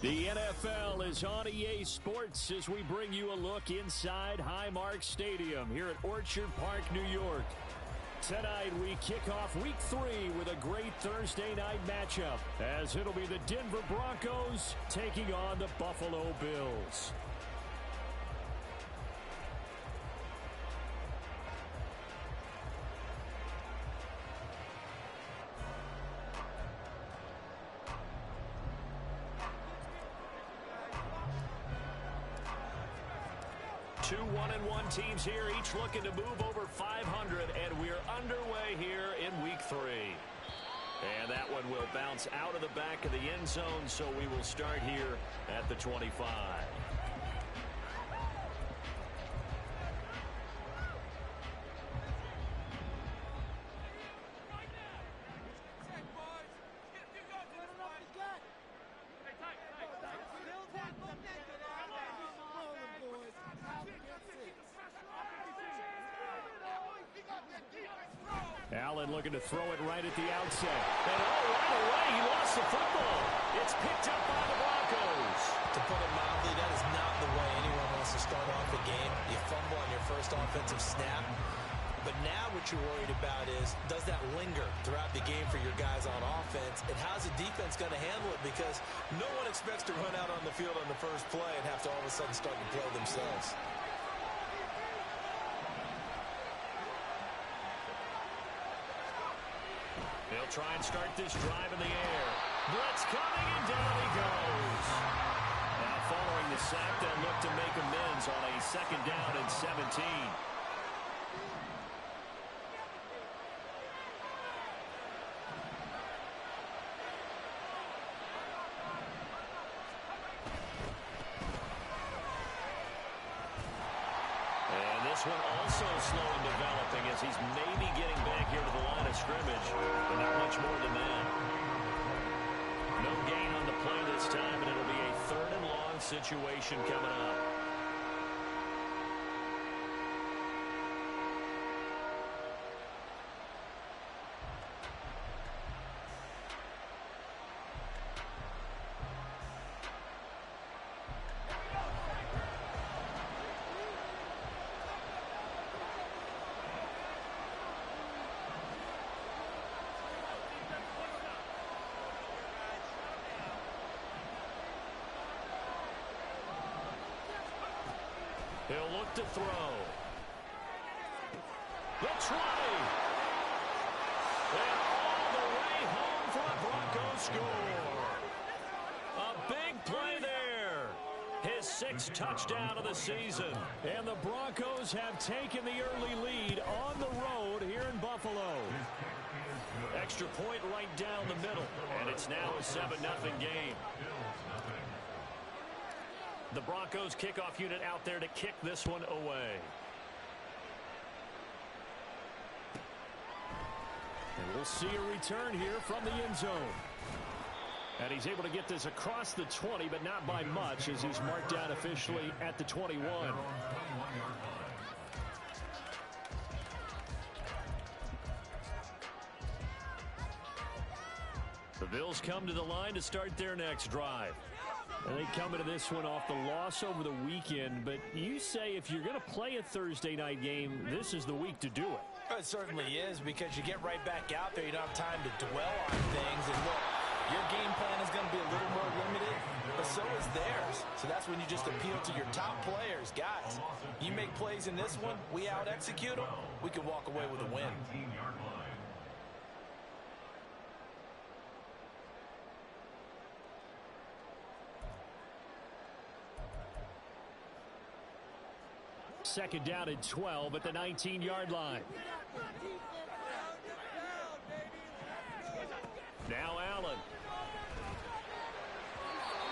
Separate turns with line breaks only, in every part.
The NFL is on EA Sports as we bring you a look inside Highmark Stadium here at Orchard Park, New York. Tonight we kick off Week 3 with a great Thursday night matchup as it'll be the Denver Broncos taking on the Buffalo Bills. Two 1-1 teams here, each looking to move over 500, and we're underway here in Week 3. And that one will bounce out of the back of the end zone, so we will start here at the 25. Allen looking to throw it right at the outset. And right away, he lost the football. It's picked up by the Broncos.
To put it mildly, that is not the way anyone wants to start off a game. You fumble on your first offensive snap. But now what you're worried about is, does that linger throughout the game for your guys on offense? And how's the defense going to handle it? Because no one expects to run out on the field on the first play and have to all of a sudden start to play themselves.
They'll try and start this drive in the air. Blitz coming, and down he goes. Now following the sack, they'll look to make amends on a second down and 17. And this one also slow in developing as he's maybe getting back here to the line of scrimmage, but not much more than that. No gain on the play this time, and it'll be a 3rd and long situation coming up. He'll look to throw. The 20. And all the way home for a Broncos score. A big play there. His 6th touchdown of the season. And the Broncos have taken the early lead on the road here in Buffalo. Extra point right down the middle. And it's now a 7-0 game. The Broncos kickoff unit out there to kick this one away. And we'll see a return here from the end zone. And he's able to get this across the 20, but not by much, as he's marked down officially at the 21. The Bills come to the line to start their next drive. And they come into this one off the loss over the weekend. But you say if you're going to play a Thursday night game, this is the week to do it.
It certainly is, because you get right back out there. You don't have time to dwell on things. And look, your game plan is going to be a little more limited, but so is theirs. So that's when you just appeal to your top players. Guys, you make plays in this one, we out-execute them, we can walk away with a win.
Second down and 12 at the 19-yard line. Now Allen.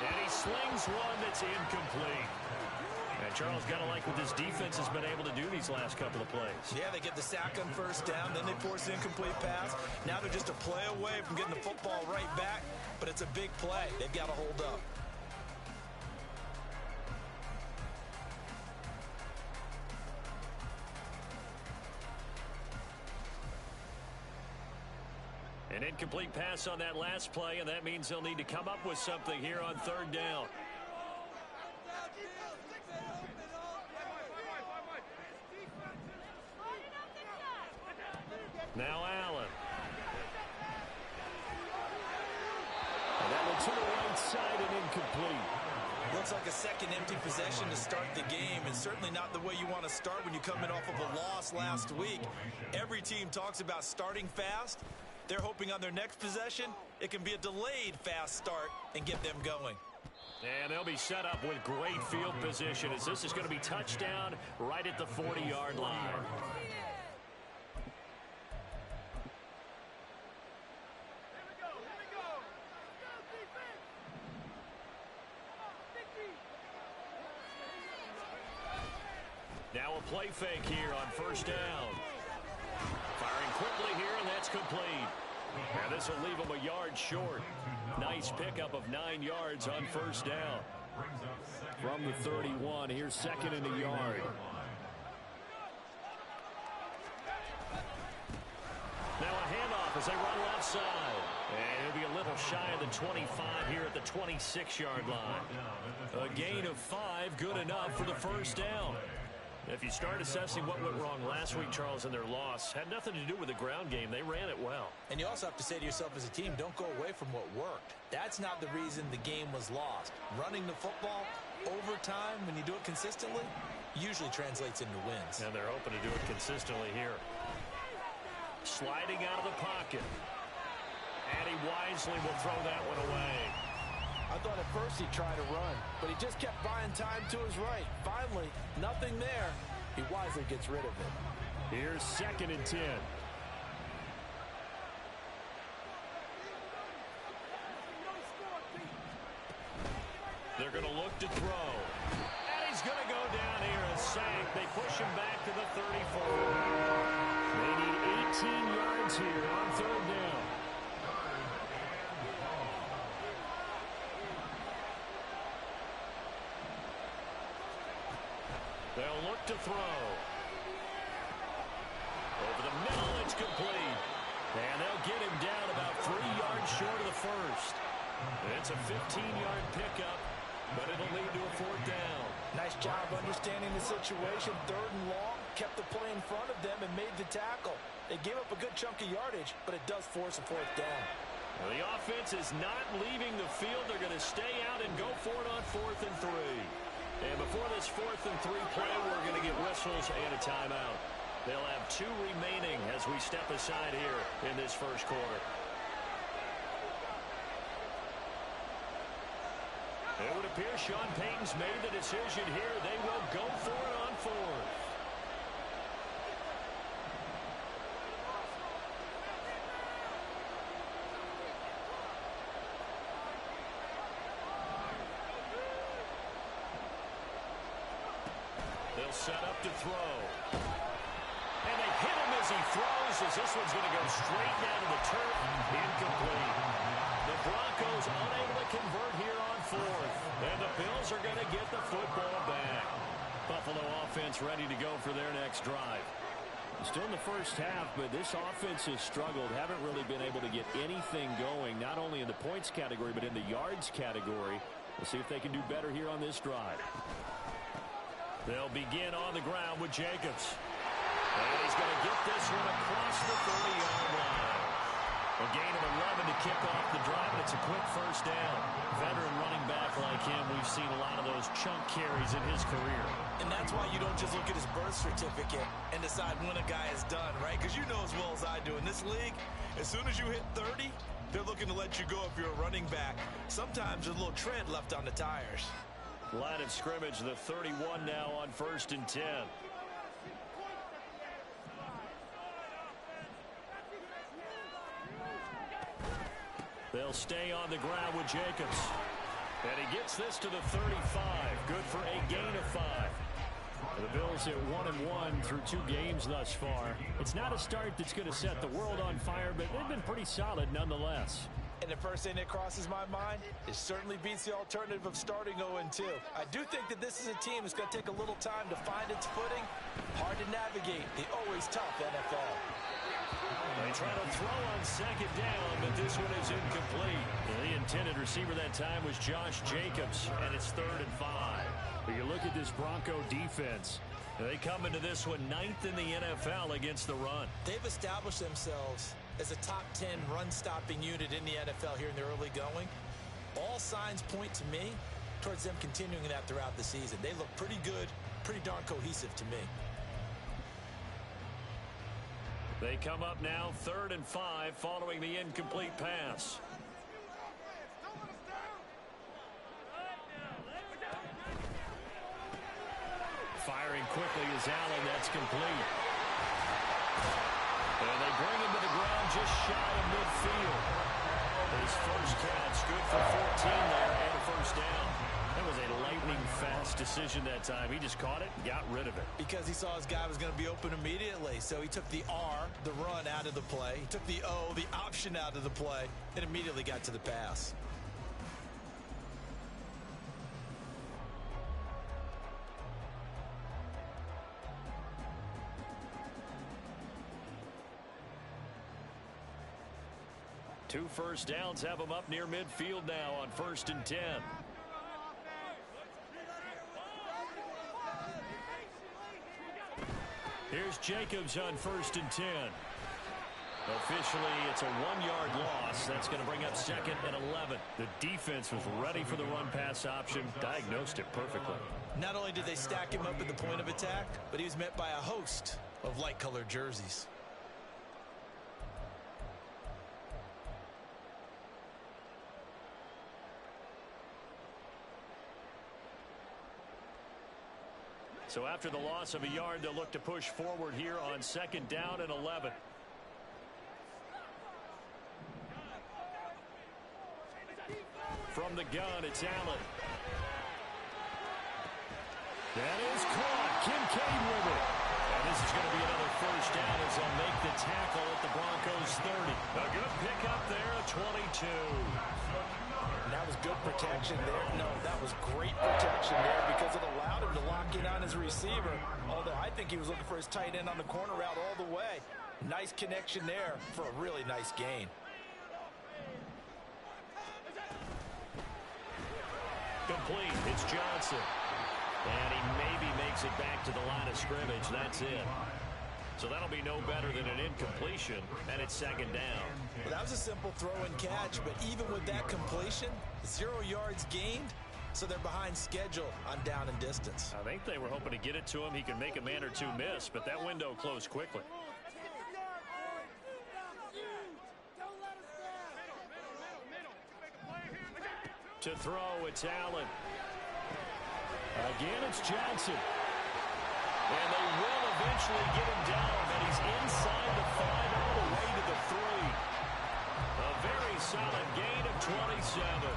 And he slings one that's incomplete. And Charles, got to like what this defense has been able to do these last couple of plays.
Yeah, they get the sack on first down, then they force the incomplete pass. Now they're just a play away from getting the football right back, but it's a big play. They've got to hold up.
An incomplete pass on that last play, and that means they'll need to come up with something here on third down. Now Allen. And that one to the right side and incomplete.
Looks like a second empty possession to start the game, and certainly not the way you want to start when you come in off of a loss last week. Every team talks about starting fast. They're hoping on their next possession, it can be a delayed fast start and get them going.
And they'll be set up with great field position as this is going to be touchdown right at the 40-yard line. Now a play fake here on first down. Firing quickly here, and that's complete. And this will leave him a yard short. Nice pickup of 9 yards on first down. From the 31, here's second and a yard. Now a handoff as they run left side. And he'll be a little shy of the 25 here at the 26-yard line. A gain of 5, good enough for the first down. If you start assessing what went wrong last week, Charles, in their loss, had nothing to do with the ground game. They ran it well.
And you also have to say to yourself as a team, don't go away from what worked. That's not the reason the game was lost. Running the football over time, when you do it consistently, usually translates into wins.
And they're hoping to do it consistently here. Sliding out of the pocket. And he wisely will throw that one away.
I thought at first he'd try to run, but he just kept buying time to his right. Finally, nothing there. He wisely gets rid of it.
Here's second and 10. They're going to look to throw. And he's going to go down here a sack. They push him back to the 34. They need 18 yards here on third down. They'll look to throw. Over the middle, it's complete. And they'll get him down about 3 yards short of the first. It's a 15-yard pickup, but it'll lead to a fourth down.
Nice job understanding the situation. Third and long, kept the play in front of them and made the tackle. They gave up a good chunk of yardage, but it does force a fourth down.
Well, the offense is not leaving the field. They're going to stay out and go for it on 4th and 3. And before this 4th and 3 play, we're going to get whistles and a timeout. They'll have 2 remaining as we step aside here in this first quarter. It would appear Sean Payton's made the decision here. They will go for it on 4th. They'll set up to throw. And they hit him as he throws, as this one's going to go straight down to the turf. Incomplete. The Broncos unable to convert here on 4th. And the Bills are going to get the football back. Buffalo offense ready to go for their next drive. Still in the first half, but this offense has struggled. Haven't really been able to get anything going, not only in the points category, but in the yards category. We'll see if they can do better here on this drive. They'll begin on the ground with Jacobs. And he's going to get this one across the 30-yard line. A gain of 11 to kick off the drive, and it's a quick first down. Veteran running back like him, we've seen a lot of those chunk carries in his career.
And that's why you don't just look at his birth certificate and decide when a guy is done, right? Because you know as well as I do, in this league, as soon as you hit 30, they're looking to let you go if you're a running back. Sometimes there's a little tread left on the tires.
Line of scrimmage, the 31 now on 1st and 10. They'll stay on the ground with Jacobs. And he gets this to the 35. Good for a gain of 5. The Bills at 1-1 through 2 games thus far. It's not a start that's going to set the world on fire, but they've been pretty solid nonetheless.
And the first thing that crosses my mind, it certainly beats the alternative of starting 0-2. I do think that this is a team that's going to take a little time to find its footing. Hard to navigate the always tough NFL.
They try to throw on second down, but this one is incomplete. The intended receiver that time was Josh Jacobs, and it's 3rd and 5. But you look at this Bronco defense. They come into this one 9th in the NFL against the run.
They've established themselves as a top 10 run-stopping unit in the NFL here in the early going. All signs point to me towards them continuing that throughout the season. They look pretty good, pretty darn cohesive to me.
They come up now 3rd and 5 following the incomplete pass. Firing quickly is Allen. That's complete. And they bring him to the ground just shy of midfield. His first catch, good for 14 there and a first down. That was a lightning-fast decision that time. He just caught it and got rid of it.
Because he saw his guy was going to be open immediately. So he took the R, the run, out of the play. He took the O, the option, out of the play, and immediately got to the pass.
Two first downs have him up near midfield now on 1st and 10. Here's Jacobs on 1st and 10. Officially, it's a 1-yard loss. That's going to bring up 2nd and 11. The defense was ready for the run-pass option, diagnosed it perfectly.
Not only did they stack him up at the point of attack, but he was met by a host of light-colored jerseys.
So after the loss of a yard, they'll look to push forward here on 2nd down and 11. From the gun, it's Allen. That is caught. Kincaid with it. And this is going to be another first down as they'll make the tackle at the Broncos 30. A good pickup there at 22.
That was good protection there. No, that was great protection there because it allowed him to lock in on his receiver. Although I think he was looking for his tight end on the corner route all the way. Nice connection there for a really nice gain.
Complete. It's Johnson. And he maybe makes it back to the line of scrimmage. That's it. So that'll be no better than an incompletion, and it's 2nd down.
Well, that was a simple throw and catch, but even with that completion, 0 yards gained, so they're behind schedule on down and distance.
I think they were hoping to get it to him. He could make a man or two miss, but that window closed quickly. To throw, it's Allen. Again, it's Johnson. And they will eventually get him down, but he's inside the 5 all the way to the 3. A very solid gain of 27.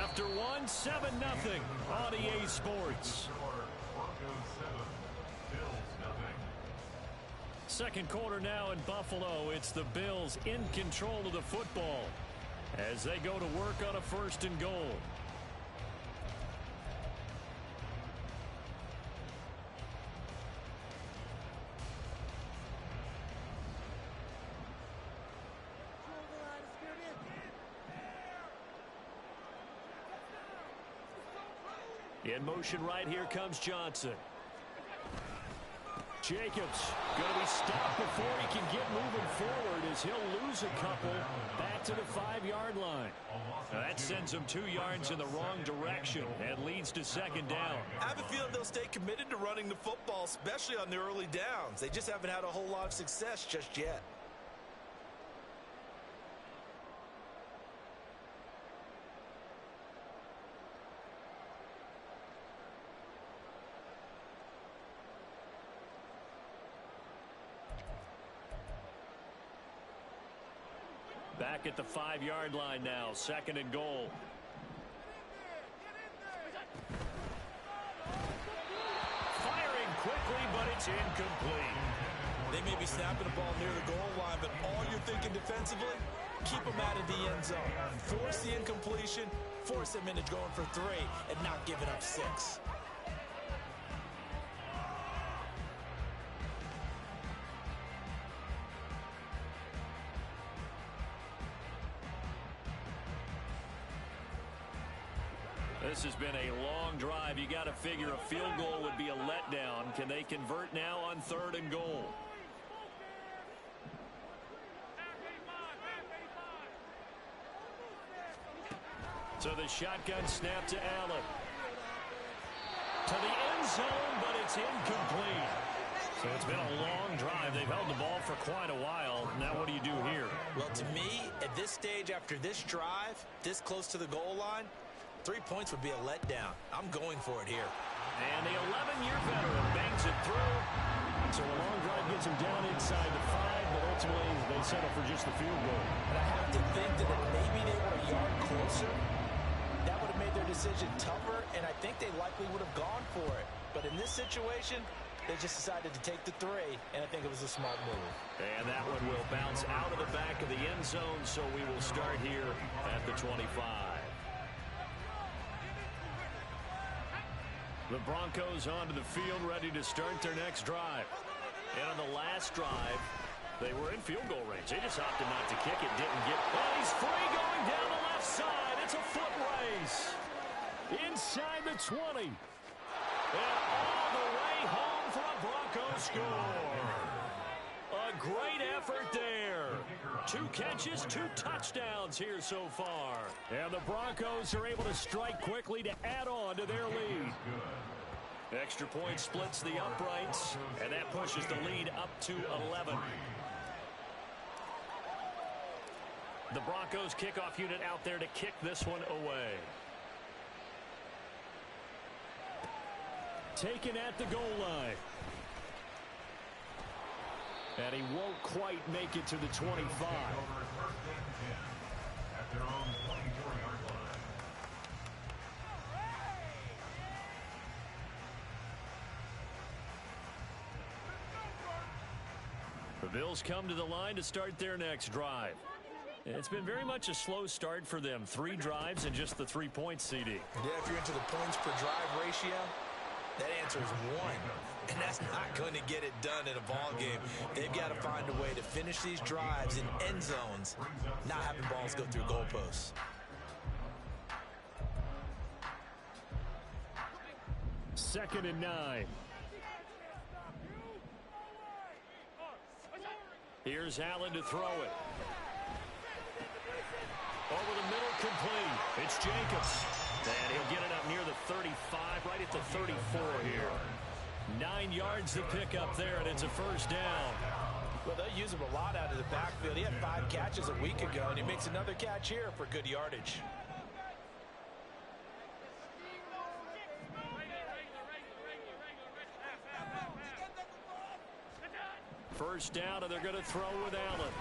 After one, 7-0 on EA Sports. Second quarter now in Buffalo. It's the Bills in control of the football as they go to work on a 1st and goal. In motion right here comes Johnson. Jacobs going to be stopped before he can get moving forward as he'll lose a couple back to the 5-yard line. Now that sends him 2 yards in the wrong direction and leads to 2nd down.
I have a feeling they'll stay committed to running the football, especially on the early downs. They just haven't had a whole lot of success just yet.
Back at the 5-yard line now, 2nd and goal. Firing quickly, but it's incomplete.
They may be snapping the ball near the goal line, but all you're thinking defensively, keep them out of the end zone. Force the incompletion, force them into going for 3, and not giving up 6.
This has been a long drive. You got to figure a field goal would be a letdown. Can they convert now on 3rd and goal? So the shotgun snap to Allen. To the end zone, but it's incomplete. So it's been a long drive. They've held the ball for quite a while. Now what do you do here?
Well, to me, at this stage after this drive, this close to the goal line, 3 points would be a letdown. I'm going for it here.
And the 11-year veteran bangs it through. So a long drive gets him down inside the 5, but ultimately they settle for just the field goal.
And I have to think that if maybe they were a yard closer, that would have made their decision tougher, and I think they likely would have gone for it. But in this situation, they just decided to take the 3, and I think it was a smart move.
And that one will bounce out of the back of the end zone, so we will start here at the 25. The Broncos onto the field, ready to start their next drive. And on the last drive, they were in field goal range. They just opted not to kick it, didn't get. And he's free going down the left side. It's a foot race. Inside the 20. And all the way home for a Broncos score. A great effort there. 2 catches, 2 touchdowns here so far. And the Broncos are able to strike quickly to add on to their lead. Extra point splits the uprights, and that pushes the lead up to 11. The Broncos kickoff unit out there to kick this one away. Taken at the goal line. And he won't quite make it to the 25. The Bills come to the line to start their next drive. It's been very much a slow start for them. 3 drives and just the 3 points, CD.
Yeah, if you're into the points per drive ratio, that answer is 1. And that's not going to get it done in a ball game. They've got to find a way to finish these drives in end zones, not having balls go through goalposts.
Second and 9. Here's Allen to throw it. Over the middle, complete. It's Jacobs. And he'll get it up near the 35, right at the 34 here. 9 yards to pick up there, and it's a first down.
Well, they'll use him a lot out of the backfield. He had 5 catches a week ago, and he makes another catch here for good yardage.
First down, and they're going to throw with Allen.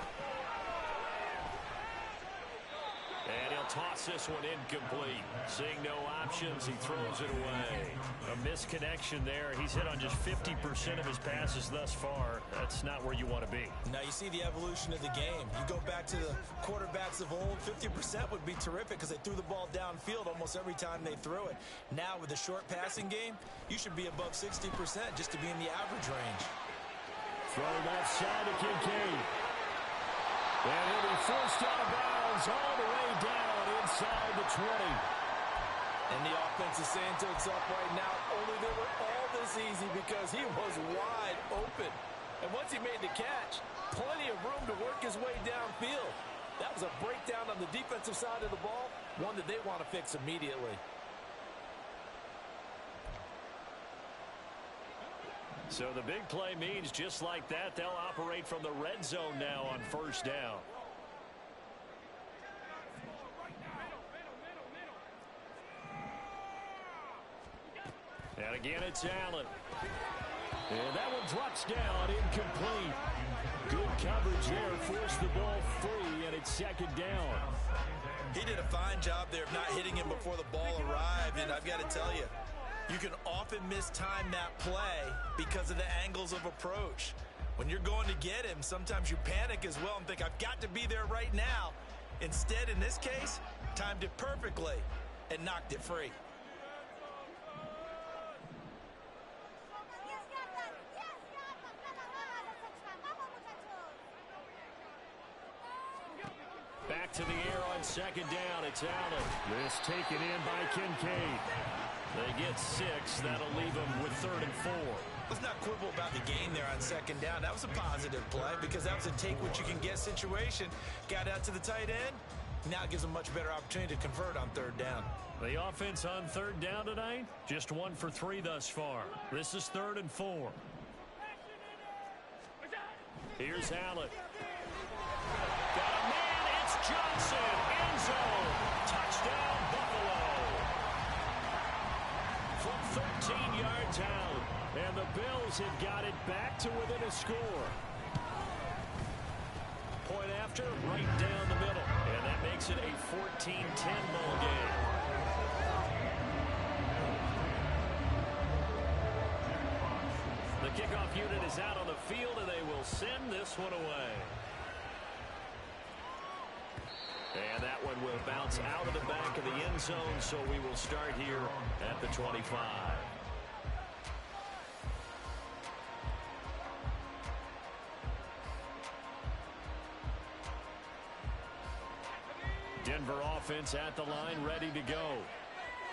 And he'll toss this one incomplete. Seeing no options, he throws it away. A misconnection there. He's hit on just 50% of his passes thus far. That's not where you want to be.
Now you see the evolution of the game. You go back to the quarterbacks of old, 50% would be terrific because they threw the ball downfield almost every time they threw it. Now with the short passing game, you should be above 60% just to be in the average range.
Throw left side to Kincaid. And he'll be forced out of bounds all the way down inside the 20.
And the offense is saying to itself right now, only they were all this easy because he was wide open. And once he made the catch, plenty of room to work his way downfield. That was a breakdown on the defensive side of the ball, one that they want to fix immediately.
So the big play means just like that, they'll operate from the red zone now on first down. And again, it's Allen. And that one drops down, incomplete. Good coverage there, forced the ball free, and it's second down.
He did a fine job there of not hitting him before the ball arrived, and I've got to tell you, you can often mistime that play because of the angles of approach. When you're going to get him, sometimes you panic as well and think, I've got to be there right now. Instead, in this case, timed it perfectly and knocked it free. Back
to the air on second down. It's Allen. This taken in by Kincaid. They get 6. That'll leave them with 3rd and 4.
Let's not quibble about the gain there on second down. That was a positive play because that was a take-what-you-can-get situation. Got out to the tight end. Now it gives them a much better opportunity to convert on 3rd down.
The offense on 3rd down tonight, just 1 for 3 thus far. This is 3rd and 4. Here's Allen. Got a man. It's Johnson. End zone. Touchdown, Buffalo. From 13 yards out. And the Bills have got it back to within a score. Point after, right down the middle. And that makes it a 14-10 ball game. The kickoff unit is out on the field, and they will send this one away. And that one will bounce out of the back of the end zone, so we will start here at the 25. Denver offense at the line, ready to go.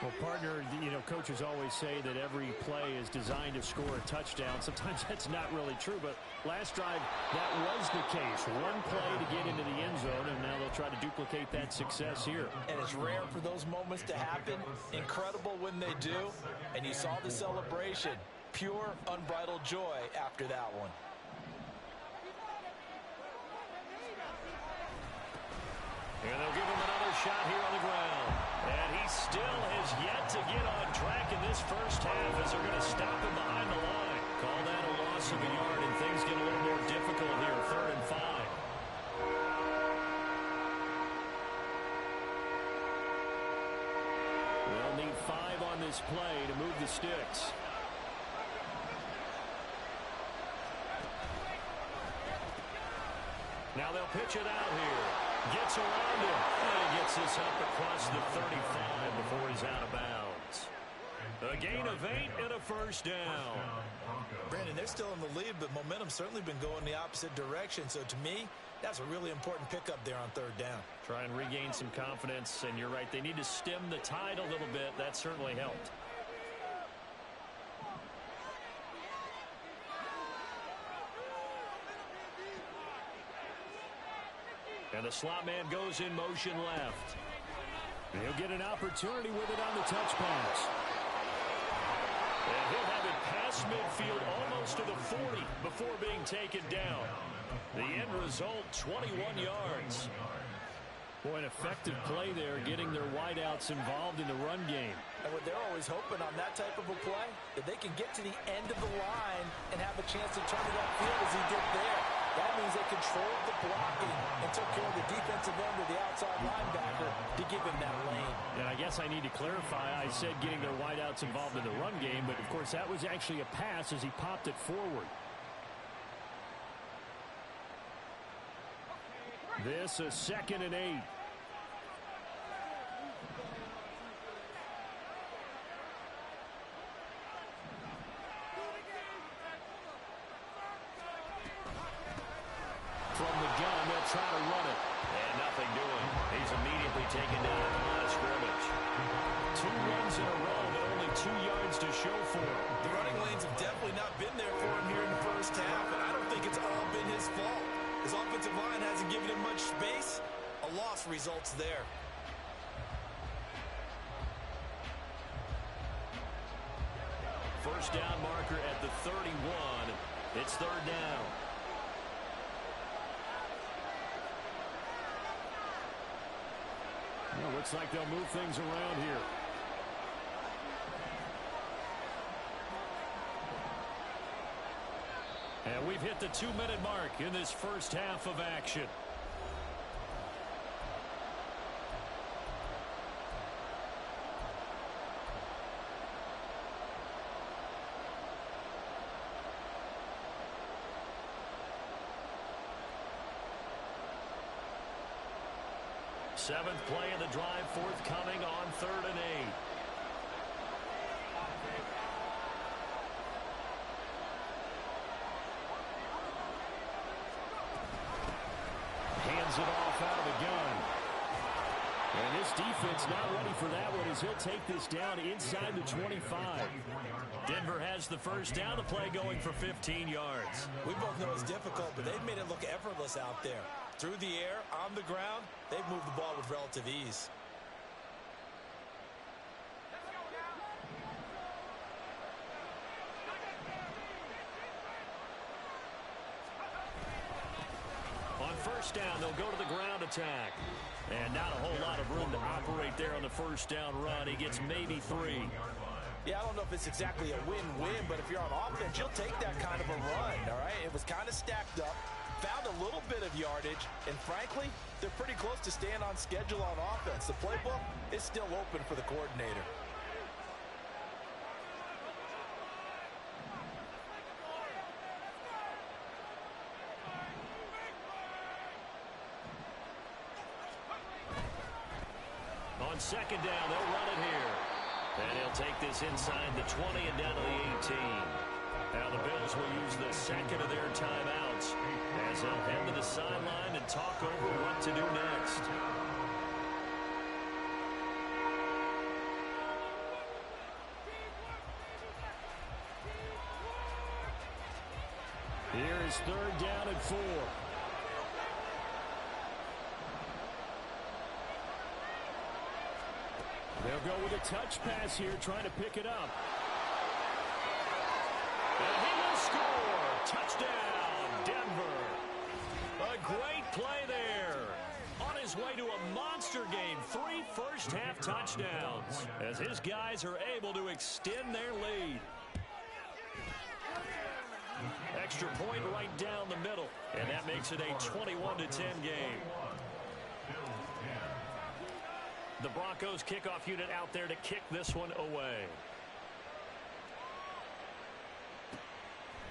Well, partner, coaches always say that every play is designed to score a touchdown. Sometimes that's not really true, but last drive, that was the case. One play to get into the end zone, and now they'll try to duplicate that success here.
And it's rare for those moments to happen. Incredible when they do. And you saw the celebration. Pure, unbridled joy after that one.
And they'll give him another shot here on the ground. And he still has yet to get on track in this first half as they're going to stop him behind the line. Call that a loss of a yard, and things get a little more difficult here, 3rd and 5. They'll need 5 on this play to move the sticks. Now they'll pitch it out here. Gets around him. And gets this up across the 35 before he's out of bounds. A gain of 8 and a first down.
Brandon, they're still in the lead, but momentum's certainly been going the opposite direction. So to me, that's a really important pickup there on 3rd down.
Try and regain some confidence, and you're right. They need to stem the tide a little bit. That certainly helped. And the slot man goes in motion left.
He'll get an opportunity with it on the touch pass.
And he'll have it past midfield almost to the 40 before being taken down. The end result, 21 yards.
Boy, an effective play there, getting their wideouts involved in the run game.
And what they're always hoping on that type of a play, that they can get to the end of the line and have a chance to turn it upfield as he did there. That means they controlled the blocking and took care of the defensive end of the outside linebacker to give him that lane.
And I guess I need to clarify, I said getting their wideouts involved in the run game, but of course that was actually a pass as he popped it forward. This is 2nd and 8.
From the gun, they'll try to run it. And nothing doing. He's immediately taken down at the line of scrimmage. 2 runs in a row, but only 2 yards to show for him.
The running lanes have definitely not been there for him here in the first half, and I don't think it's all been his fault. His offensive line hasn't given him much space. A loss results there.
First down marker at the 31. It's 3rd down.
Well, looks like they'll move things around here.
And we've hit the 2-minute mark in this first half of action. Seventh play of the drive forthcoming on 3rd and 8.
Hands it off out of the gun. And this defense not ready for that one as he'll take this down inside the 25.
Denver has the first down. The play going for 15 yards.
We both know it's difficult, but they've made it look effortless out there. Through the air, on the ground, they've moved the ball with relative ease.
On first down, they'll go to the ground attack. And not a whole lot of room to operate there on the first down run. He gets maybe 3.
Yeah, I don't know if it's exactly a win-win, but if you're on offense, you'll take that kind of a run, all right? It was kind of stacked up, found a little bit of yardage, and frankly, they're pretty close to staying on schedule on offense. The playbook is still open for the coordinator.
On second down, they'll run it here. And he'll take this inside the 20 and down to the 18. Now the Bills will use the second of their timeouts as they'll head to the sideline and talk over what to do next.
Here is third down and 4. They'll go with a touch pass here, trying to pick it up.
And he will score. Touchdown, Denver. A great play there. On his way to a monster game, 3 first-half touchdowns, as his guys are able to extend their lead. Extra point right down the middle, and that makes it a 21-10 game. The Broncos kickoff unit out there to kick this one away.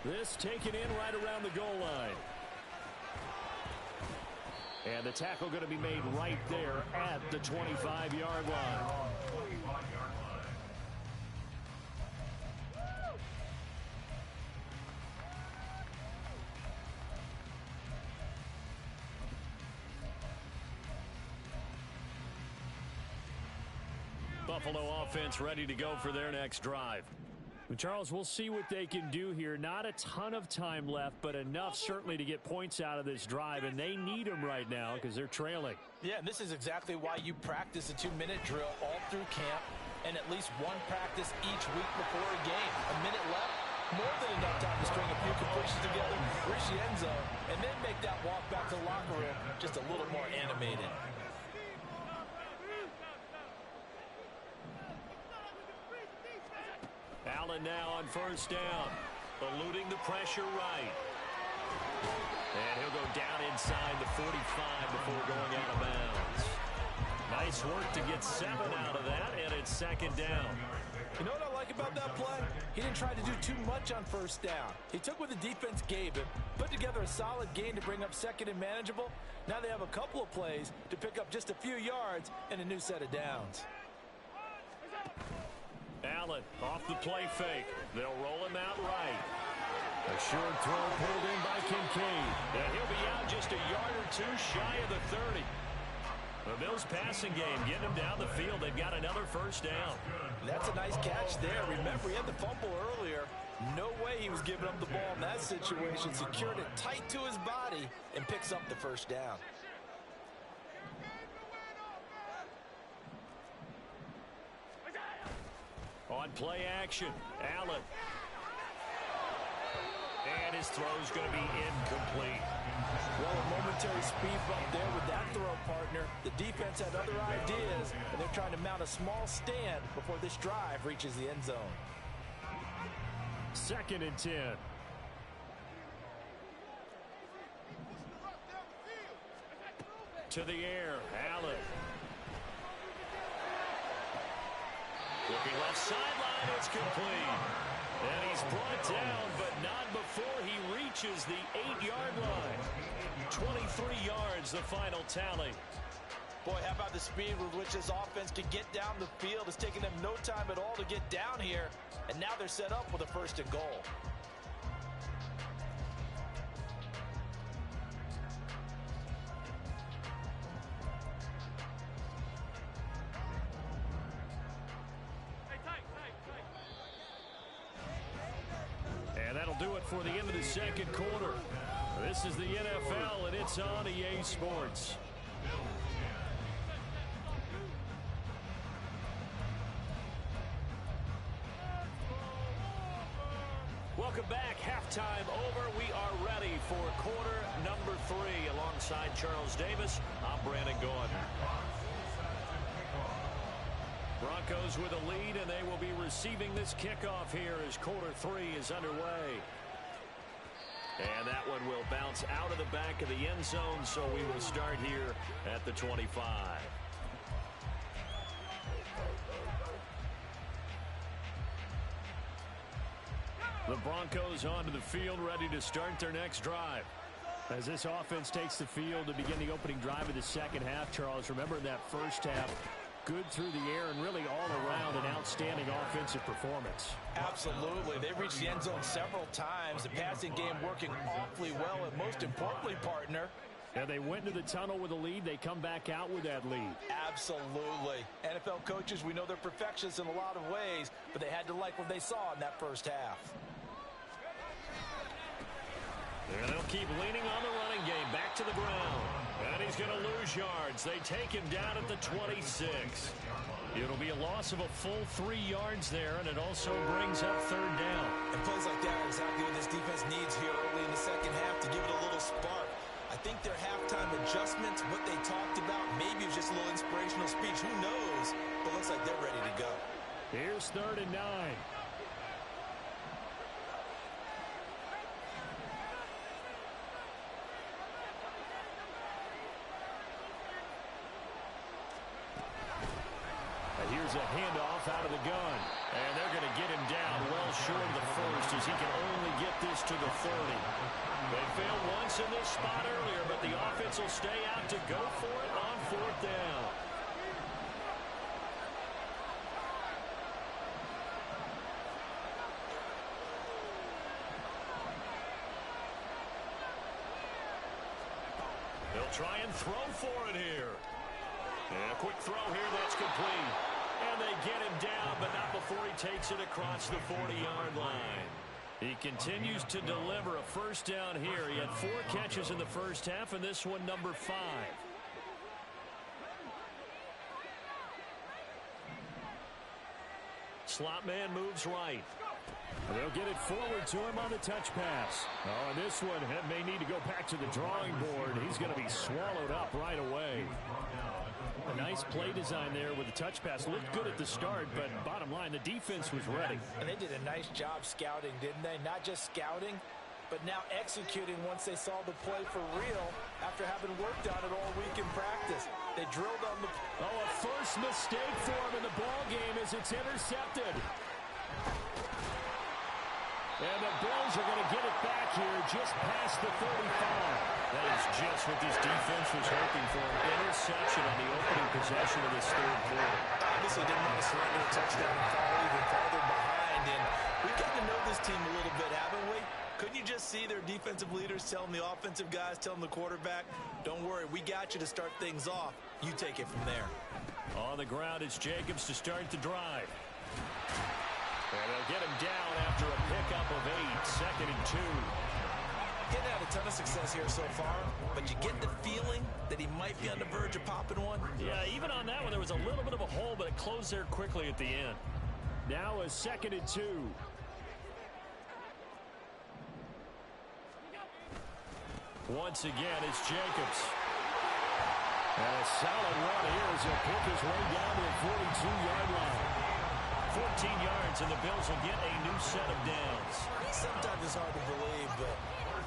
This taken in right around the goal line. And the tackle going to be made right there at the 25-yard line.
Buffalo offense ready to go for their next drive.
But Charles, we'll see what they can do here. Not a ton of time left, but enough certainly to get points out of this drive, and they need them right now because they're trailing.
Yeah, and this is exactly why you practice a 2-minute drill all through camp and at least one practice each week before a game. A minute left, more than enough time to string a few completions together, reach the end zone, and then make that walk back to the locker room just a little more animated.
Allen now on first down, eluding the pressure right. And he'll go down inside the 45 before going out of bounds. Nice work to get 7 out of that, and it's second down.
You know what I like about that play? He didn't try to do too much on first down. He took what the defense gave him, put together a solid gain to bring up second and manageable. Now they have a couple of plays to pick up just a few yards and a new set of downs.
Allen off the play fake. They'll roll him out right. A short throw pulled in by Kincaid. And he'll be out just a yard or 2 shy of the 30. The Bills passing game getting them down the field. They've got another first down.
That's a nice catch there. Remember, he had the fumble earlier. No way he was giving up the ball in that situation. Secured it tight to his body and picks up the first down.
On play action, Allen. And his throw's going to be incomplete.
Well, a momentary speed bump there with that throw, partner. The defense had other ideas, and they're trying to mount a small stand before this drive reaches the end zone.
Second and 10.
To the air, Allen. Looking left sideline, it's complete. And he's brought down, but not before he reaches the 8-yard line. 23 yards, the final tally.
Boy, how about the speed with which this offense can get down the field? It's taken them no time at all to get down here, and now they're set up with a first and goal.
do it for the end of the second quarter. This is the NFL, and it's on EA Sports. Welcome back. Halftime over. We are ready for quarter number 3. Alongside Charles Davis, I'm Brandon Gordon. Broncos with a lead, and they will be receiving this kickoff here as quarter 3 is underway. And that one will bounce out of the back of the end zone, so we will start here at the 25. The Broncos onto the field, ready to start their next drive.
As this offense takes the field to begin the opening drive of the second half, Charles, remember that first half, good through the air and really all around an outstanding offensive performance.
Absolutely. They reached the end zone several times. The passing game working awfully well, and most importantly, partner,
and they went into the tunnel with a lead. They come back out with that lead.
Absolutely. NFL coaches, we know they're perfectionists in a lot of ways, but they had to like what they saw in that first half.
And they'll keep leaning on the running game. Back to the ground. And he's going to lose yards. They take him down at the 26. It'll be a loss of a full 3 yards there, and it also brings up third down.
And plays like that are exactly what this defense needs here early in the second half to give it a little spark. I think their halftime adjustments, what they talked about, maybe it was just a little inspirational speech. Who knows? But looks like they're ready to go.
Here's 3rd and 9. Here's a handoff out of the gun. And they're going to get him down well short of the first as he can only get this to the 30. They failed once in this spot earlier, but the offense will stay out to go for it on 4th down. They'll try and throw for it here. And a quick throw here, that's complete. And they get him down, but not before he takes it across the 40-yard line. He continues to deliver a first down here. He had 4 catches in the first half, and this one number 5. Slot man moves right. They'll get it forward to him on the touch pass. Oh, and this one may need to go back to the drawing board. He's going to be swallowed up right away. A nice play design there with the touch pass. Looked good at the start, but bottom line, the defense was ready.
And they did a nice job scouting, didn't they? Not just scouting, but now executing once they saw the play for real after having worked on it all week in practice. They drilled on the...
Oh, a first mistake for him in the ball game as it's intercepted. And the Bills are going to get it back here just past the 35. That is just what this defense was hoping for. An interception on the opening possession of this third quarter.
Obviously didn't want to surrender a touchdown and fall even farther behind. And we've gotten to know this team a little bit, haven't we? Couldn't you just see their defensive leaders telling the offensive guys, telling the quarterback, don't worry, we got you to start things off. You take it from there.
On the ground, it's Jacobs to start the drive. And they'll get him down after a pickup of 8, 2nd and 2.
Getting had a ton of success here so far, but you get the feeling that he might be on the verge of popping one.
Yeah, even on that one, there was a little bit of a hole, but it closed there quickly at the end.
Now a 2nd and 2. Once again, it's Jacobs. And a solid run here as he'll pick his way down to the 42-yard line.
14 yards, and the Bills will get a new set of downs.
Sometimes it's hard to believe, but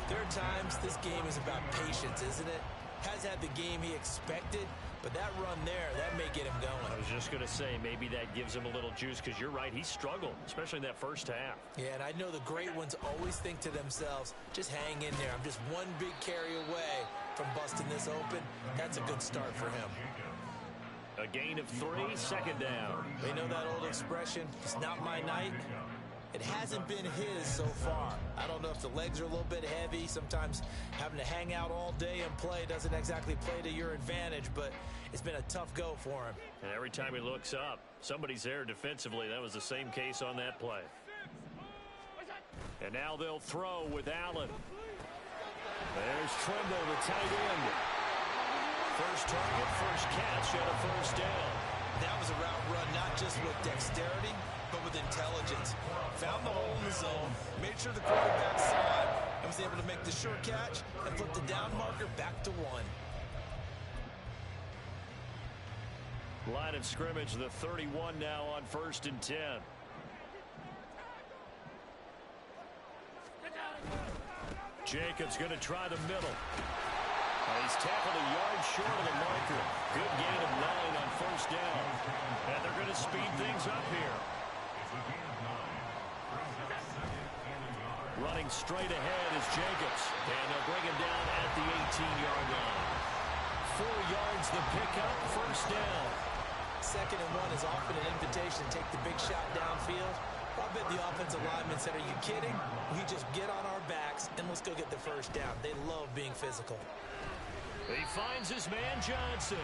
there are times this game is about patience, isn't it? Has had the game he expected, but that run there, that may get him going.
I was just going to say, maybe that gives him a little juice, because you're right, he struggled, especially in that first half.
Yeah, and I know the great ones always think to themselves, just hang in there. I'm just one big carry away from busting this open. That's a good start for him.
A gain of 3, 2nd down.
They know that old expression, it's not my night. It hasn't been his so far. I don't know if the legs are a little bit heavy. Sometimes having to hang out all day and play doesn't exactly play to your advantage, but it's been a tough go for him.
And every time he looks up, somebody's there defensively. That was the same case on that play. And now they'll throw with Allen. There's Trimble, the tight end. First target, first catch, and a first down.
That was a route run not just with dexterity, but with intelligence. Found the hole in the zone, made sure the quarterback saw it, and was able to make the short catch and flip the down marker back to 1.
Line of scrimmage, the 31 now on 1st and 10. Jacobs going to try the middle. He's tackled a yard short of the marker. Good gain of 9 on first down. And they're going to speed things up here. Running straight ahead is Jacobs. And they'll bring him down at the 18-yard line. 4 yards the pickup, first down.
2nd and 1 is often an invitation to take the big shot downfield. I bet the offensive lineman said, are you kidding? We just get on our backs and let's go get the first down. They love being physical.
He finds his man Johnson.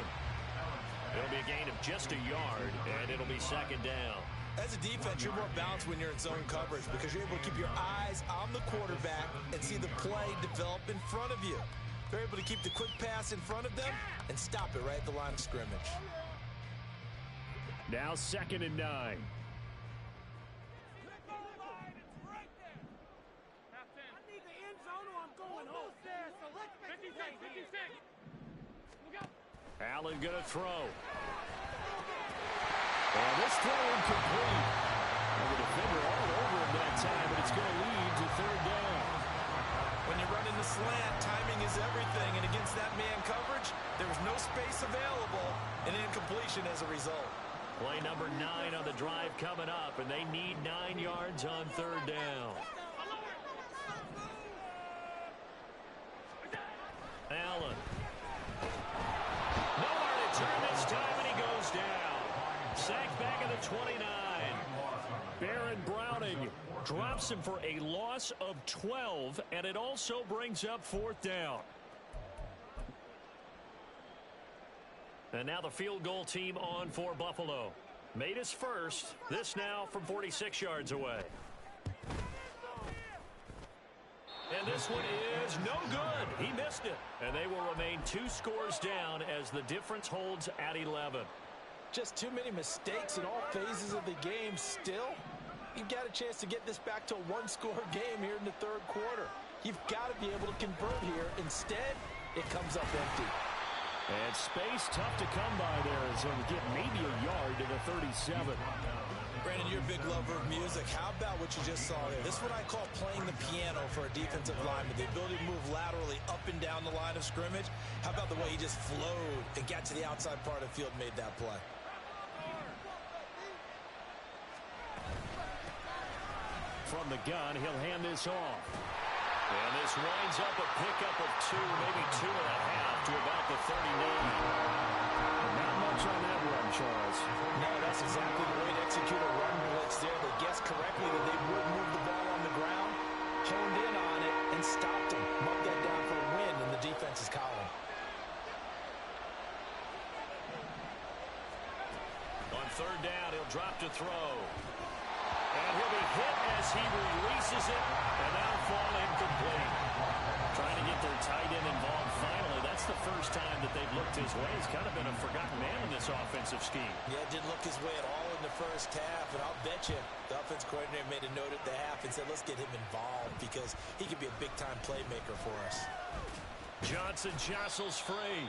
It'll be a gain of just a yard, and it'll be 2nd down.
As a defense, you're more balanced when you're in zone coverage because you're able to keep your eyes on the quarterback and see the play develop in front of you. They're able to keep the quick pass in front of them and stop it right at the line of scrimmage.
Now 2nd and 9.
Allen going to throw. And this throw incomplete. And the defender all over him that time, but it's going to lead to 3rd down.
When you run in the slant, timing is everything. And against that man coverage, there was no space available. And incompletion as a result.
Play number 9 on the drive coming up, and they need 9 yards on 3rd down. Allen. Nowhere to turn this time, and he goes down. Sacked back at the 29. Baron Browning drops him for a loss of 12, and it also brings up 4th down. And now the field goal team on for Buffalo. Made his first. This now from 46 yards away. And this one is no good. He missed it. And they will remain 2 scores down as the difference holds at 11.
Just too many mistakes in all phases of the game still. You've got a chance to get this back to a 1-score game here in the 3rd quarter. You've got to be able to convert here. Instead, it comes up empty.
And space tough to come by there as he'll get maybe a yard to the 37.
Brandon, you're a big lover of music. How about what you just saw there? This is what I call playing the piano for a defensive lineman. The ability to move laterally up and down the line of scrimmage. How about the way he just flowed and got to the outside part of the field and made that play?
From the gun, he'll hand this off.
And this winds up a pickup of 2, maybe 2.5 to about the 39.
Not much on that run, Charles.
No, that's exactly the way to execute a run blitz there. They guessed correctly that they would move the ball on the ground, honed in on it, and stopped him. Marked that down for a win in the defense's column.
On 3rd down, he'll drop to throw. And he'll be hit as he releases it, and that'll fall incomplete. Trying to get their tight end involved finally. That's the first time that they've looked his way. He's kind of been a forgotten man in this offensive scheme.
Yeah, didn't look his way at all in the first half, and I'll bet you the offense coordinator made a note at the half and said, let's get him involved because he could be a big-time playmaker for us.
Johnson jostles free.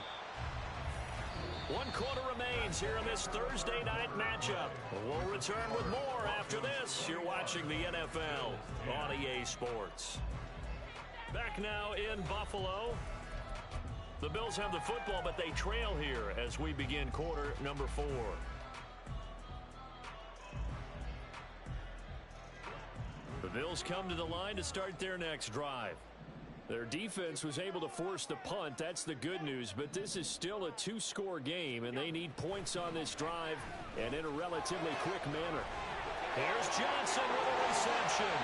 1 quarter remains here in this Thursday night matchup. We'll return with more after this. You're watching the NFL on EA Sports. Back now in Buffalo. The Bills have the football, but they trail here as we begin quarter number 4. The Bills come to the line to start their next drive. Their defense was able to force the punt. That's the good news, but this is still a 2-score game, and they need points on this drive and in a relatively quick manner. Here's Johnson with a reception.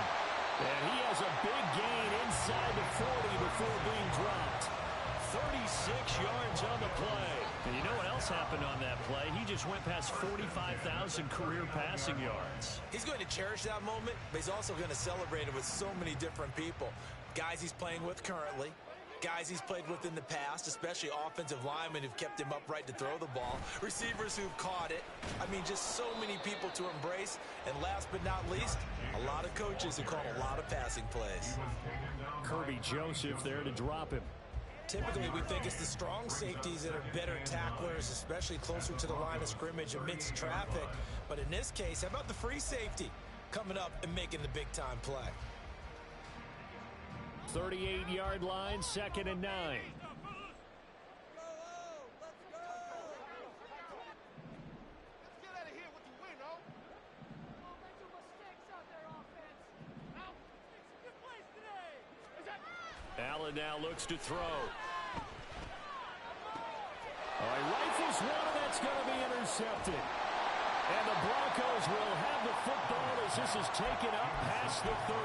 And he has a big gain inside the 40 before being dropped. 36 yards on the play. And you know what else happened on that play? He just went past 45,000 career passing yards.
He's going to cherish that moment, but he's also going to celebrate it with so many different people. Guys he's playing with currently, guys he's played with in the past, especially offensive linemen who've kept him upright to throw the ball, receivers who've caught it. I mean, just so many people to embrace. And last but not least, a lot of coaches who call a lot of passing plays.
Kirby Joseph there to drop him.
Typically, we think it's the strong safeties that are better tacklers, especially closer to the line of scrimmage amidst traffic. But in this case, how about the free safety coming up and making the big-time play?
38-yard line, 2nd and 9. Allen now looks to throw. He rifles one, and that's going to be intercepted. And the Broncos will have the football as this is taken up past the 30.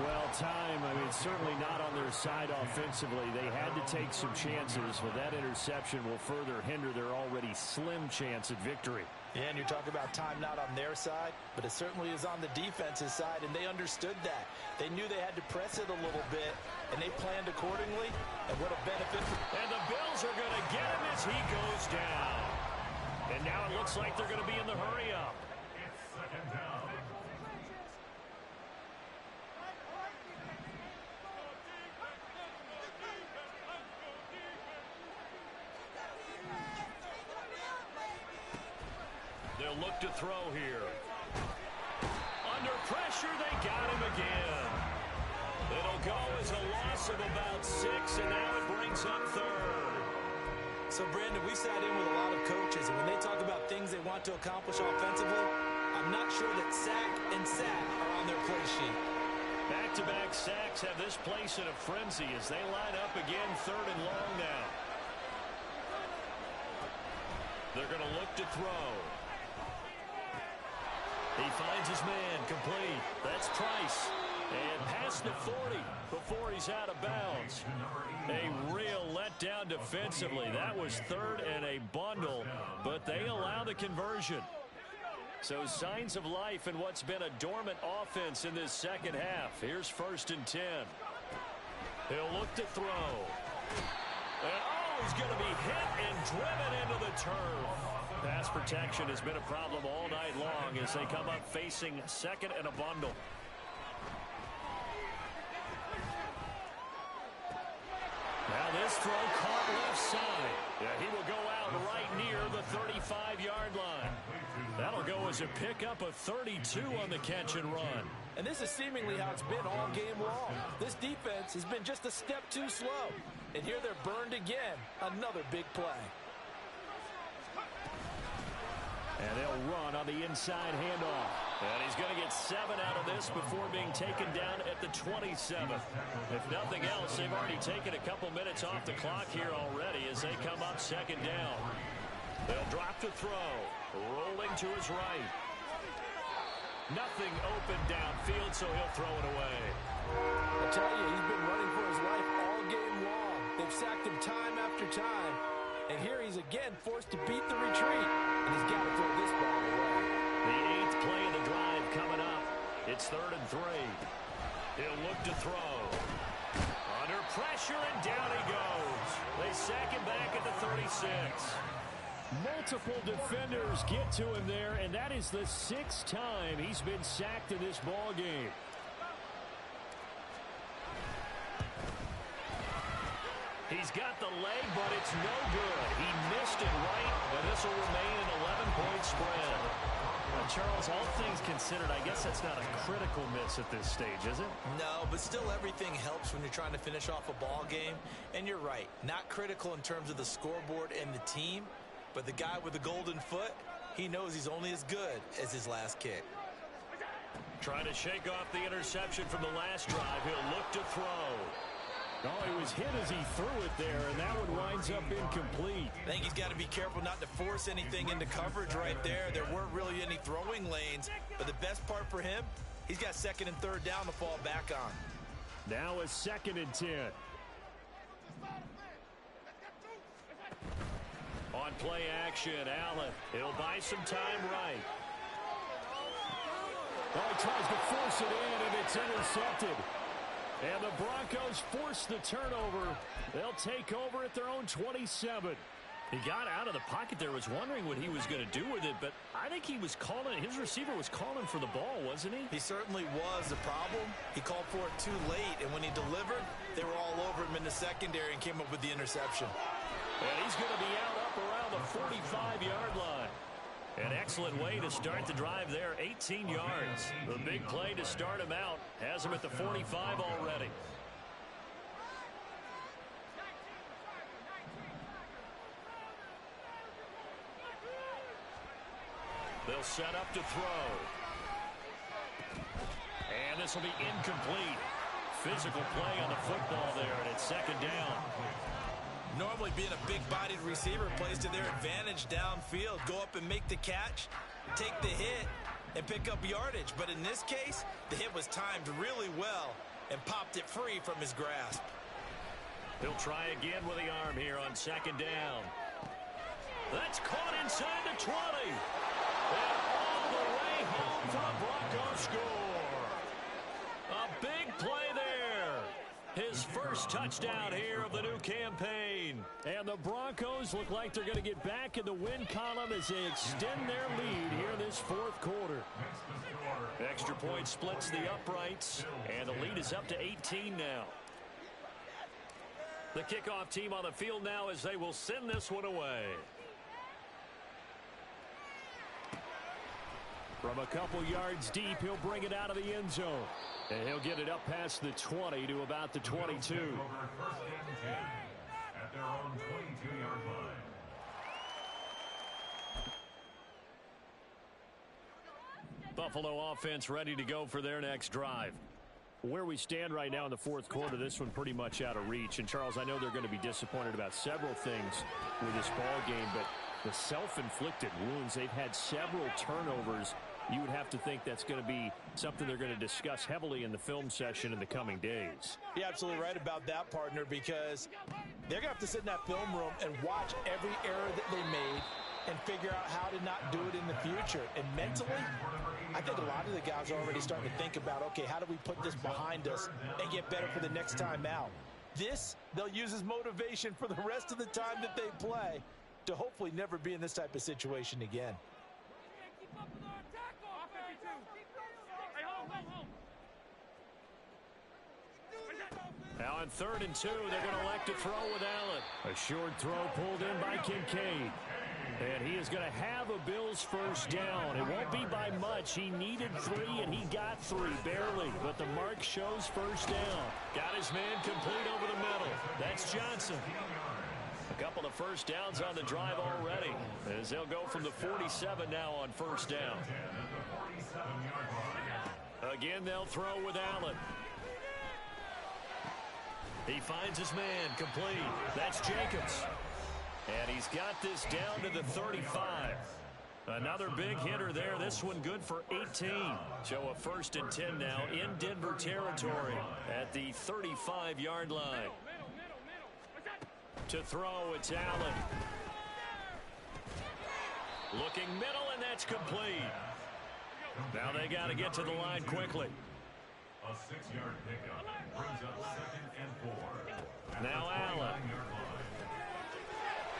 Well, time, I mean, certainly not on their side offensively. They had to take some chances, but that interception will further hinder their already slim chance at victory.
Yeah, and you're talking about time not on their side, but it certainly is on the defense's side, and they understood that. They knew they had to press it a little bit, and they planned accordingly, and what a benefit.
And the Bills are going to get him as he goes down. And now it looks like they're going to be in the hurry-up. They'll look to throw here. Under pressure, they got him again. It'll go as a loss of about 6, and now it brings up 3rd.
So, Brandon, we sat in with a lot of coaches, and when they talk about things they want to accomplish offensively, I'm not sure that sack and sack are on their play sheet.
Back-to-back sacks have this place in a frenzy as they line up again 3rd and long now. They're going to look to throw. He finds his man, complete. That's Price. And past the 40 before he's out of bounds. A real letdown defensively. That was 3rd and a bundle, but they allow the conversion. So signs of life in what's been a dormant offense in this second half. Here's 1st and 10. He'll look to throw. And he's going to be hit and driven into the turf. Pass protection has been a problem all night long as they come up facing 2nd and a bundle. Now this throw caught left side. Yeah, he will go out right near the 35-yard line. That'll go as a pickup of 32 on the catch and run.
And this is seemingly how it's been all game long. This defense has been just a step too slow. And here they're burned again. Another big play.
And they'll run on the inside handoff.
And he's going to get 7 out of this before being taken down at the 27th. If nothing else, they've already taken a couple minutes off the clock here already as they come up 2nd down. They'll drop to throw. Rolling to his right. Nothing open downfield, so he'll throw it away.
I tell you, he's been running for his life all game long. They've sacked him time after time. And here he's again forced to beat the retreat. And he's got to throw this ball away.
The 8th play of the drive coming up. It's 3rd and 3. He'll look to throw. Under pressure, and down he goes. They sack him back at the 36.
Multiple defenders get to him there, and that is the 6th time he's been sacked in this ball game.
He's got the leg, but it's no good. He missed it right, and this will remain an 11-point spread.
Charles, all things considered, I guess that's not a critical miss at this stage, is it?
No, but still everything helps when you're trying to finish off a ball game. And you're right, not critical in terms of the scoreboard and the team, but the guy with the golden foot, he knows he's only as good as his last kick.
Trying to shake off the interception from the last drive. He'll look to throw.
He was hit as he threw it there, and that one winds up incomplete.
I think he's got to be careful not to force anything into coverage right there. There weren't really any throwing lanes, but the best part for him, he's got 2nd and 3rd down to fall back on.
Now a 2nd and 10.
on play action. Allen, he'll buy some time right.
Oh, he tries to force it in, and it's intercepted. And the Broncos force the turnover. They'll take over at their own 27.
He got out of the pocket there, was wondering what he was going to do with it, but I think he was calling, his receiver was calling for the ball, wasn't he?
He certainly was. The problem, he called for it too late, and when he delivered, they were all over him in the secondary and came up with the interception.
And he's going to be out up around the 45-yard line. An excellent way to start the drive there, 18 yards. The big play to start him out has him at the 45 already. They'll set up to throw. And this will be incomplete. Physical play on the football there, and it's second down.
Normally being a big-bodied receiver plays to their advantage downfield. Go up and make the catch, take the hit, and pick up yardage. But in this case, the hit was timed really well and popped it free from his grasp.
He'll try again with the arm here on second down. That's caught inside the 20. And all the way home for a Broncos score. A big play there. His first touchdown here of the new campaign.
And the Broncos look like they're going to get back in the win column as they extend their lead here this fourth quarter.
Extra point splits the uprights, and the lead is up to 18 now. The kickoff team on the field now as they will send this one away.
From a couple yards deep, he'll bring it out of the end zone. And he'll get it up past the 20 to about the 22.
First and 10 at their own 22-yard line.
Buffalo offense ready to go for their next drive.
Where we stand right now in the fourth quarter, this one pretty much out of reach. And, Charles, I know they're going to be disappointed about several things with this ball game, but the self-inflicted wounds, they've had several turnovers. You would have to think that's going to be something they're going to discuss heavily in the film session in the coming days.
You're absolutely right about that, partner, because they're going to have to sit in that film room and watch every error that they made and figure out how to not do it in the future. And mentally, I think a lot of the guys are already starting to think about, okay, how do we put this behind us and get better for the next time out? This, they'll use as motivation for the rest of the time that they play to hopefully never be in this type of situation again.
Now on 3rd and 2, they're going to elect to throw with Allen.
A short throw pulled in by Kincaid. And he is going to have a Bills first down. It won't be by much. He needed 3, and he got 3, barely. But the mark shows first down.
Got his man complete over the middle. That's Johnson. A couple of first downs on the drive already, as they'll go from the 47 now on first down. Again, they'll throw with Allen. He finds his man complete. That's Jacobs. And he's got this down to the 35. Another big hitter there. This one good for 18. So a 1st and 10 now in Denver territory at the 35-yard line. To throw, it's Allen. Looking middle, and that's complete. Now they got to get to the line quickly.
A 6-yard pickup brings up 2nd and 4.
Now Allen.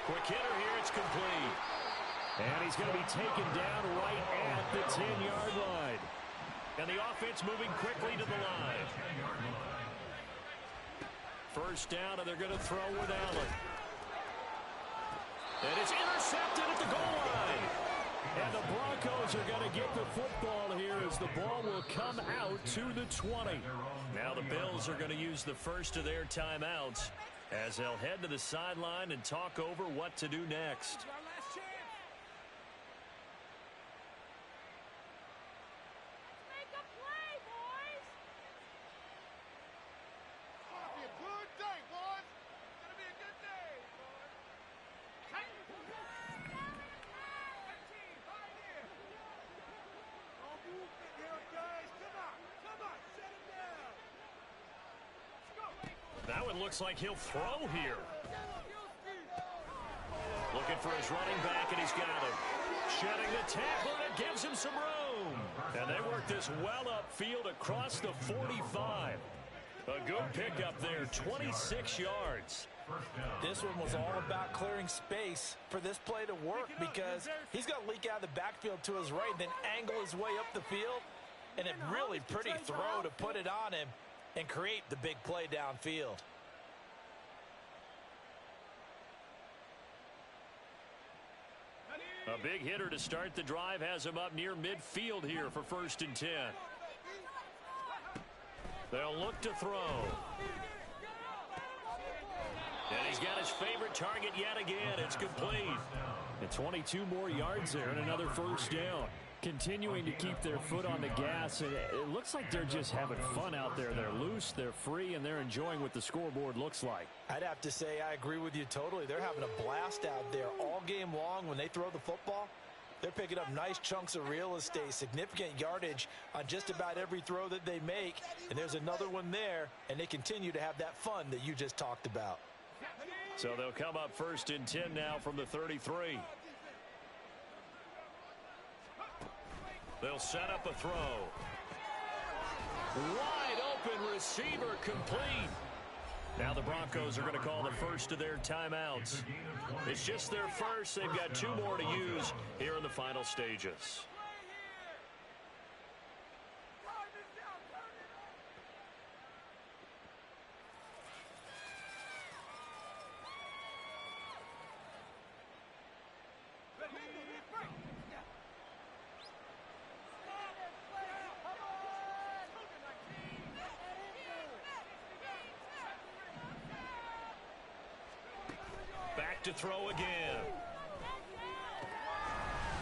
Quick hitter here, it's complete.
And he's going to be taken down right at the 10-yard line.
And the offense moving quickly to the line. First down, and they're going to throw with Allen. And it's intercepted at the goal line.
And the Broncos are going to get the football here as the ball will come out to the 20.
Now the Bills are going to use the first of their timeouts as they'll head to the sideline and talk over what to do next. That one looks like he'll throw here. Looking Looking for his running back, and he's got him. Shedding the tackle, and it gives him some room. And they work this well upfield across the 45. A good pickup there, 26 yards.
This one was all about clearing space for this play to work because he's going to leak out of the backfield to his right, then angle his way up the field. And a really pretty throw to put it on him and create the big play downfield.
A big hitter to start the drive has him up near midfield here for 1st and 10. They'll look to throw. And he's got his favorite target yet again. It's complete.
And 22 more yards there and another 1st down. Continuing to keep their foot on the gas. And it looks like they're just having fun out there. They're loose, they're free, and they're enjoying what the scoreboard looks like.
I'd have to say I agree with you totally. They're having a blast out there all game long when they throw the football. They're picking up nice chunks of real estate, significant yardage on just about every throw that they make. And there's another one there, and they continue to have that fun that you just talked about.
So they'll come up 1st and 10 now from the 33. They'll set up a throw. Wide open receiver complete. Now the Broncos are going to call the first of their timeouts. It's just their first. They've got 2 more to use here in the final stages. To throw again.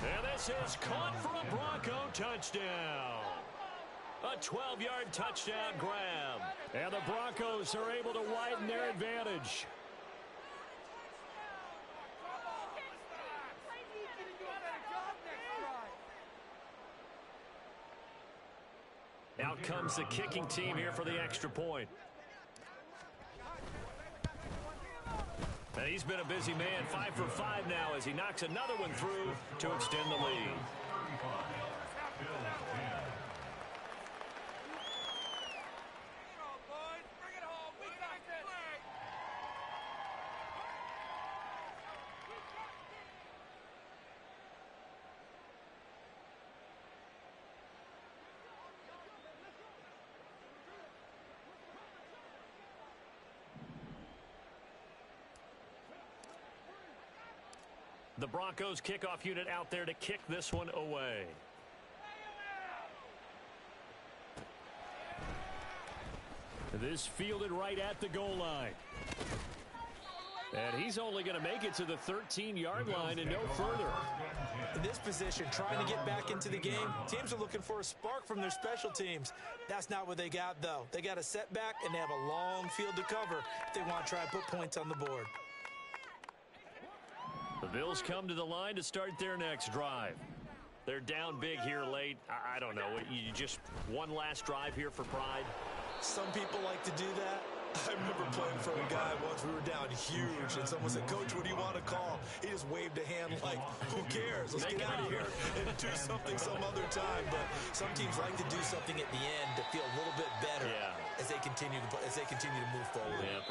And this is caught for a Bronco touchdown. A 12-yard touchdown grab.
And the Broncos are able to widen their advantage.
Out comes the kicking team here for the extra point. And he's been a busy man, 5 for 5 now as he knocks another one through to extend the lead. The Broncos kickoff unit out there to kick this one away.
This fielded right at the goal line. And he's only going to make it to the 13-yard line and no further.
In this position, trying to get back into the game, teams are looking for a spark from their special teams. That's not what they got, though. They got a setback, and they have a long field to cover if they want to try and put points on the board.
The Bills come to the line to start their next drive. They're down big here late. I don't know. You just one last drive here for pride?
Some people like to do that. I remember playing for a guy once. We were down huge, and someone said, "Coach, what do you want to call?" He just waved a hand like, "Who cares? Let's get out of here and do something some other time." But some teams like to do something at the end to feel a little bit better as they continue to move forward.
Yeah,